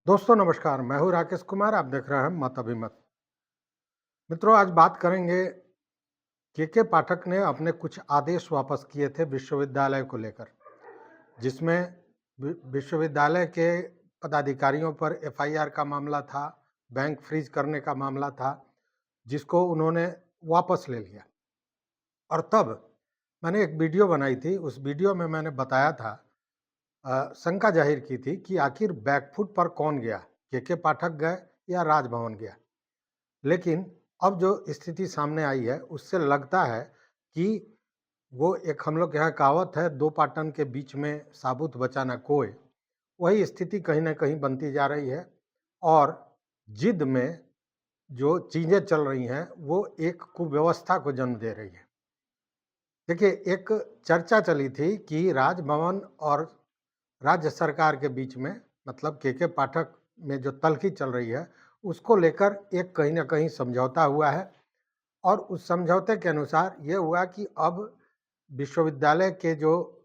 दोस्तों नमस्कार, मैं हूँ राकेश कुमार। आप देख रहे हैं मत अभिमत। मित्रों, आज बात करेंगे के पाठक ने अपने कुछ आदेश वापस किए थे विश्वविद्यालय को लेकर, जिसमें विश्वविद्यालय के पदाधिकारियों पर एफआईआर का मामला था, बैंक फ्रीज करने का मामला था, जिसको उन्होंने वापस ले लिया। और तब मैंने एक वीडियो बनाई थी। उस वीडियो में मैंने बताया था, शंका जाहिर की थी कि आखिर बैकफुट पर कौन गया, के पाठक गए या राजभवन गया। लेकिन अब जो स्थिति सामने आई है उससे लगता है कि वो एक, हम लोग के यहाँ कहावत है, दो पाटन के बीच में साबुत बचा न कोय, वही स्थिति कहीं ना कहीं बनती जा रही है। और जिद में जो चीज़ें चल रही हैं वो एक कुव्यवस्था को जन्म दे रही है। देखिए, एक चर्चा चली थी कि राजभवन और राज्य सरकार के बीच में, मतलब के पाठक में जो तल्खी चल रही है उसको लेकर एक कहीं ना कहीं समझौता हुआ है। और उस समझौते के अनुसार ये हुआ कि अब विश्वविद्यालय के जो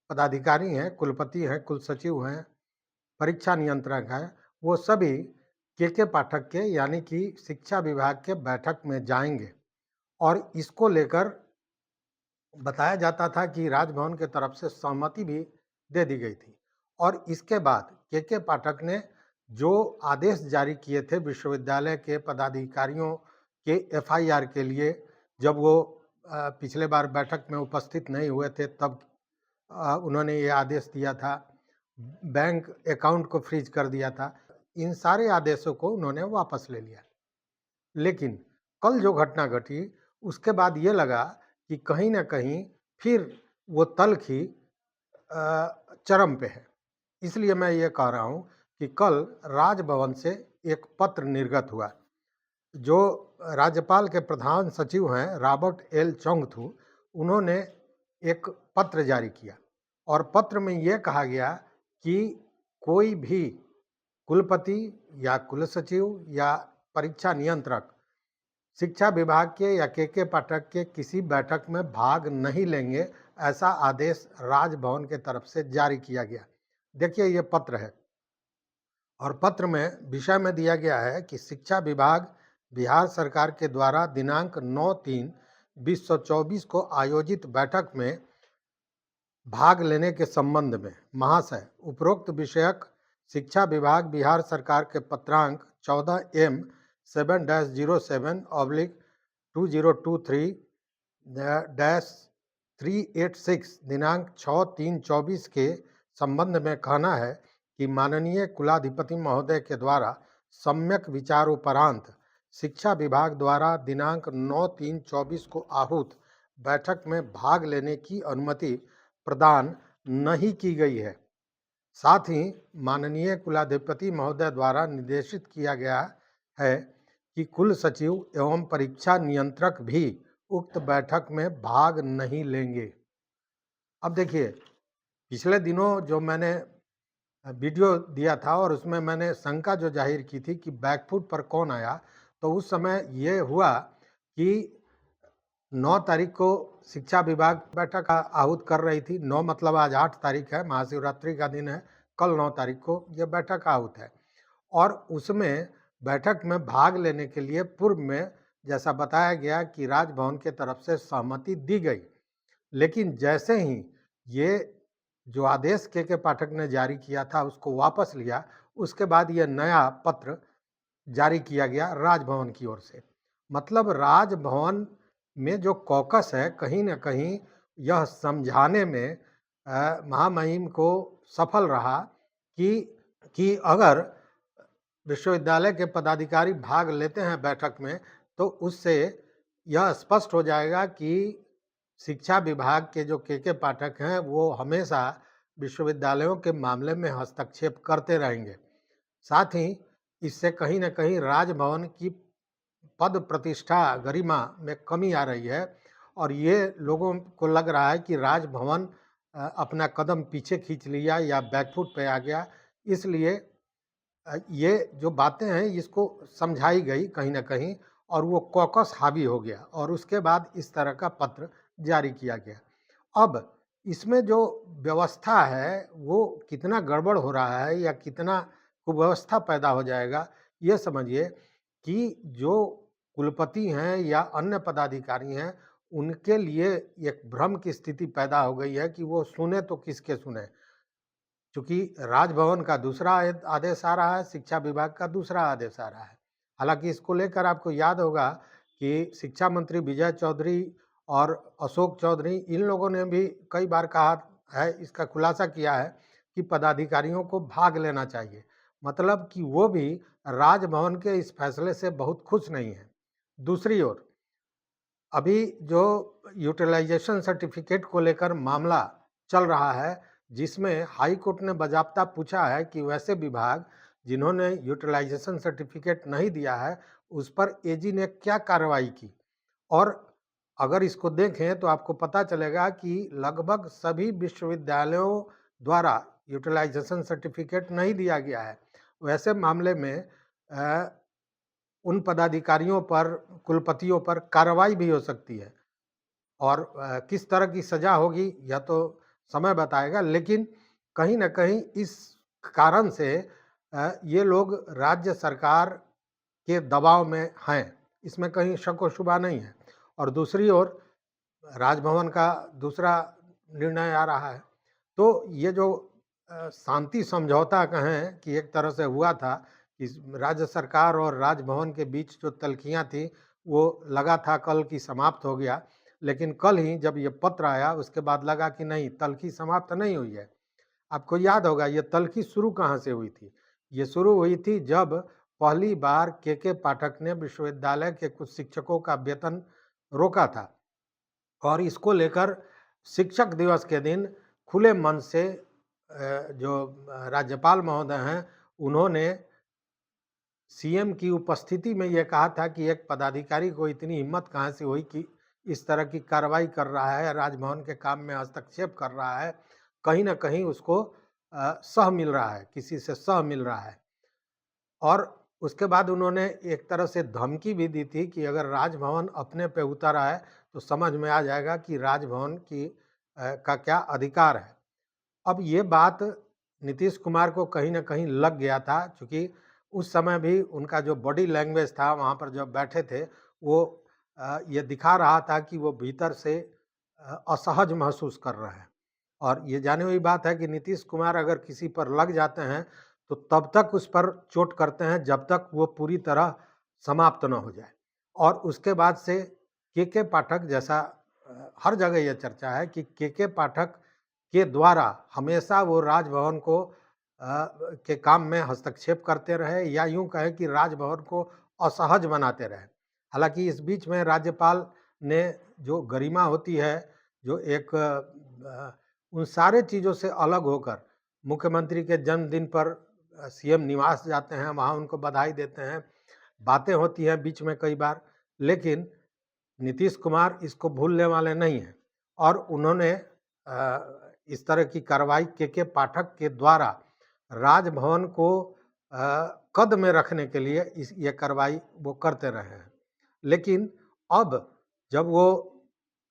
पदाधिकारी हैं, कुलपति हैं, कुलसचिव हैं, परीक्षा नियंत्रक हैं, वो सभी के पाठक के यानी कि शिक्षा विभाग के बैठक में जाएंगे। और इसको लेकर बताया जाता था कि राजभवन के तरफ से सहमति भी दे दी गई थी। और इसके बाद के पाठक ने जो आदेश जारी किए थे विश्वविद्यालय के पदाधिकारियों के एफआईआर के लिए, जब वो पिछले बार बैठक में उपस्थित नहीं हुए थे तब उन्होंने ये आदेश दिया था, बैंक अकाउंट को फ्रीज कर दिया था, इन सारे आदेशों को उन्होंने वापस ले लिया। लेकिन कल जो घटना घटी उसके बाद ये लगा कि कहीं ना कहीं फिर वो तल्खी चरम पे है। इसलिए मैं ये कह रहा हूँ कि कल राजभवन से एक पत्र निर्गत हुआ। जो राज्यपाल के प्रधान सचिव हैं, रॉबर्ट एल चोंगथू, उन्होंने एक पत्र जारी किया। और पत्र में ये कहा गया कि कोई भी कुलपति या कुलसचिव या परीक्षा नियंत्रक शिक्षा विभाग के या के पाठक के किसी बैठक में भाग नहीं लेंगे, ऐसा आदेश राजभवन के तरफ से जारी किया गया। देखिए, ये पत्र है और पत्र में विषय में दिया गया है कि शिक्षा विभाग बिहार सरकार के द्वारा दिनांक 9/3/2024 को आयोजित बैठक में भाग लेने के संबंध में महाशय, उपरोक्त विषयक शिक्षा विभाग बिहार सरकार के पत्रांक 14M7-007/2023-386 दिनांक 6/3/24 के संबंध में कहना है कि माननीय कुलाधिपति महोदय के द्वारा सम्यक विचारोपरांत शिक्षा विभाग द्वारा दिनांक 9/3/24 को आहूत बैठक में भाग लेने की अनुमति प्रदान नहीं की गई है। साथ ही माननीय कुलाधिपति महोदय द्वारा निर्देशित किया गया है कि कुल सचिव एवं परीक्षा नियंत्रक भी उक्त बैठक में भाग नहीं लेंगे। अब देखिए, पिछले दिनों जो मैंने वीडियो दिया था और उसमें मैंने शंका जो जाहिर की थी कि बैकफुट पर कौन आया, तो उस समय ये हुआ कि 9 तारीख को शिक्षा विभाग बैठक आहूत कर रही थी। 9 मतलब आज 8 तारीख है, महाशिवरात्रि का दिन है। कल 9 तारीख को ये बैठक आहूत है और उसमें बैठक में भाग लेने के लिए पूर्व में जैसा बताया गया कि राजभवन के तरफ से सहमति दी गई। लेकिन जैसे ही ये जो आदेश के पाठक ने जारी किया था उसको वापस लिया, उसके बाद ये नया पत्र जारी किया गया राजभवन की ओर से। मतलब राजभवन में जो कॉकस है, कहीं ना कहीं यह समझाने में महामहिम को सफल रहा कि अगर विश्वविद्यालय के पदाधिकारी भाग लेते हैं बैठक में तो उससे यह स्पष्ट हो जाएगा कि शिक्षा विभाग के जो के पाठक हैं वो हमेशा विश्वविद्यालयों के मामले में हस्तक्षेप करते रहेंगे। साथ ही इससे कहीं ना कहीं राजभवन की पद प्रतिष्ठा, गरिमा में कमी आ रही है और ये लोगों को लग रहा है कि राजभवन अपना कदम पीछे खींच लिया या बैकफुट पे आ गया। इसलिए ये जो बातें हैं इसको समझाई गई कहीं ना कहीं और वो कॉकस हावी हो गया और उसके बाद इस तरह का पत्र जारी किया गया। अब इसमें जो व्यवस्था है वो कितना गड़बड़ हो रहा है या कितना कुव्यवस्था पैदा हो जाएगा। ये समझिए कि जो कुलपति हैं या अन्य पदाधिकारी हैं, उनके लिए एक भ्रम की स्थिति पैदा हो गई है कि वो सुने तो किसके सुने। चूँकि राजभवन का दूसरा आदेश आ रहा है, शिक्षा विभाग का दूसरा आदेश आ रहा है। हालाँकि इसको लेकर आपको याद होगा कि शिक्षा मंत्री विजय चौधरी और अशोक चौधरी इन लोगों ने भी कई बार कहा है, इसका खुलासा किया है कि पदाधिकारियों को भाग लेना चाहिए। मतलब कि वो भी राजभवन के इस फैसले से बहुत खुश नहीं हैं। दूसरी ओर अभी जो यूटिलाइजेशन सर्टिफिकेट को लेकर मामला चल रहा है, जिसमें हाई कोर्ट ने बाज़ाब्ता पूछा है कि वैसे विभाग जिन्होंने यूटिलाइजेशन सर्टिफिकेट नहीं दिया है, उस पर एजी ने क्या कार्रवाई की। और अगर इसको देखें तो आपको पता चलेगा कि लगभग सभी विश्वविद्यालयों द्वारा यूटिलाइजेशन सर्टिफिकेट नहीं दिया गया है। वैसे मामले में उन पदाधिकारियों पर, कुलपतियों पर कार्रवाई भी हो सकती है और किस तरह की सज़ा होगी यह तो समय बताएगा, लेकिन कहीं न कहीं इस कारण से ये लोग राज्य सरकार के दबाव में हैं, इसमें कहीं शक व शुबा नहीं है। और दूसरी ओर राजभवन का दूसरा निर्णय आ रहा है। तो ये जो शांति समझौता कहें कि एक तरह से हुआ था, इस राज्य सरकार और राजभवन के बीच जो तल्खियाँ थी, वो लगा था कल की समाप्त हो गया। लेकिन कल ही जब ये पत्र आया, उसके बाद लगा कि नहीं, तल्खी समाप्त नहीं हुई है। आपको याद होगा ये तल्खी शुरू कहाँ से हुई थी? ये शुरू हुई थी जब पहली बार के पाठक ने विश्वविद्यालय के कुछ शिक्षकों का वेतन रोका था और इसको लेकर शिक्षक दिवस के दिन खुले मन से जो राज्यपाल महोदय हैं, उन्होंने सीएम की उपस्थिति में ये कहा था कि एक पदाधिकारी को इतनी हिम्मत कहाँ से हुई कि इस तरह की कार्रवाई कर रहा है, राजभवन के काम में हस्तक्षेप कर रहा है, कहीं न कहीं उसको सह मिल रहा है, किसी से सह मिल रहा है। और उसके बाद उन्होंने एक तरह से धमकी भी दी थी कि अगर राजभवन अपने पे उतर आए, तो समझ में आ जाएगा कि राजभवन की का क्या अधिकार है। अब ये बात नीतीश कुमार को कहीं न कहीं लग गया था, चूँकि उस समय भी उनका जो बॉडी लैंग्वेज था वहाँ पर जब बैठे थे, वो ये दिखा रहा था कि वो भीतर से असहज महसूस कर रहे हैं। और ये जानी हुई बात है कि नीतीश कुमार अगर किसी पर लग जाते हैं, तो तब तक उस पर चोट करते हैं जब तक वो पूरी तरह समाप्त न हो जाए। और उसके बाद से के पाठक जैसा हर जगह ये चर्चा है कि के पाठक के द्वारा हमेशा वो राजभवन को के काम में हस्तक्षेप करते रहे, या यूँ कहें कि राजभवन को असहज बनाते रहे। हालाँकि इस बीच में राज्यपाल ने जो गरिमा होती है, जो एक उन सारे चीज़ों से अलग होकर मुख्यमंत्री के जन्मदिन पर सीएम निवास जाते हैं, वहाँ उनको बधाई देते हैं, बातें होती हैं बीच में कई बार, लेकिन नीतीश कुमार इसको भूलने वाले नहीं हैं और उन्होंने इस तरह की कार्रवाई के पाठक के द्वारा राजभवन को कद में रखने के लिए ये कार्रवाई वो करते रहे हैं। लेकिन अब जब वो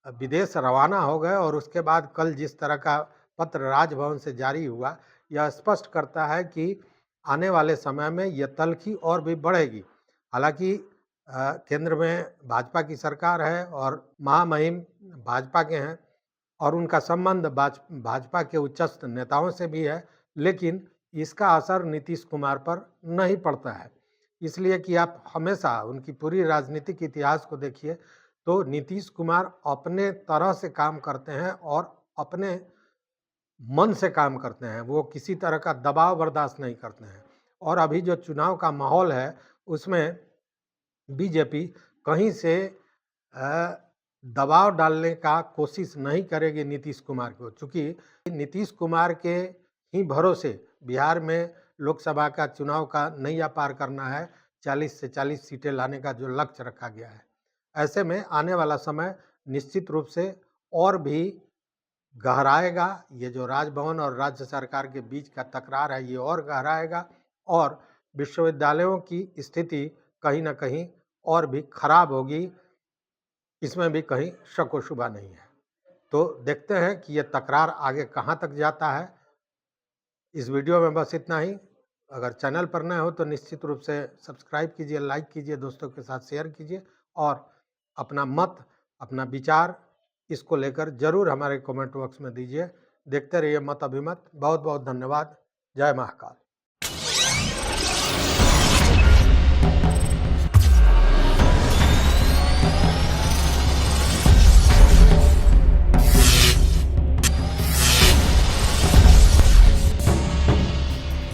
विदेश रवाना हो गए और उसके बाद कल जिस तरह का पत्र राजभवन से जारी हुआ, यह स्पष्ट करता है कि आने वाले समय में ये तल्खी और भी बढ़ेगी। हालाँकि केंद्र में भाजपा की सरकार है और महामहिम भाजपा के हैं और उनका संबंध भाजपा के उच्चस्थ नेताओं से भी है, लेकिन इसका असर नीतीश कुमार पर नहीं पड़ता है। इसलिए कि आप हमेशा उनकी पूरी राजनीतिक इतिहास को देखिए, तो नीतीश कुमार अपने तरह से काम करते हैं और अपने मन से काम करते हैं, वो किसी तरह का दबाव बर्दाश्त नहीं करते हैं। और अभी जो चुनाव का माहौल है, उसमें बीजेपी कहीं से दबाव डालने का कोशिश नहीं करेगी नीतीश कुमार को, चूँकि नीतीश कुमार के ही भरोसे बिहार में लोकसभा का चुनाव का नैया पार करना है, 40 से 40 सीटें लाने का जो लक्ष्य रखा गया है। ऐसे में आने वाला समय निश्चित रूप से और भी गहराएगा, ये जो राजभवन और राज्य सरकार के बीच का तकरार है, ये और गहराएगा और विश्वविद्यालयों की स्थिति कहीं न कहीं और भी खराब होगी, इसमें भी कहीं शक व शुबा नहीं है। तो देखते हैं कि ये तकरार आगे कहाँ तक जाता है। इस वीडियो में बस इतना ही। अगर चैनल पर नए हो तो निश्चित रूप से सब्सक्राइब कीजिए, लाइक कीजिए, दोस्तों के साथ शेयर कीजिए और अपना मत, अपना विचार इसको लेकर जरूर हमारे कमेंट बॉक्स में दीजिए। देखते रहिए मत अभिमत। बहुत बहुत धन्यवाद। जय महाकाल।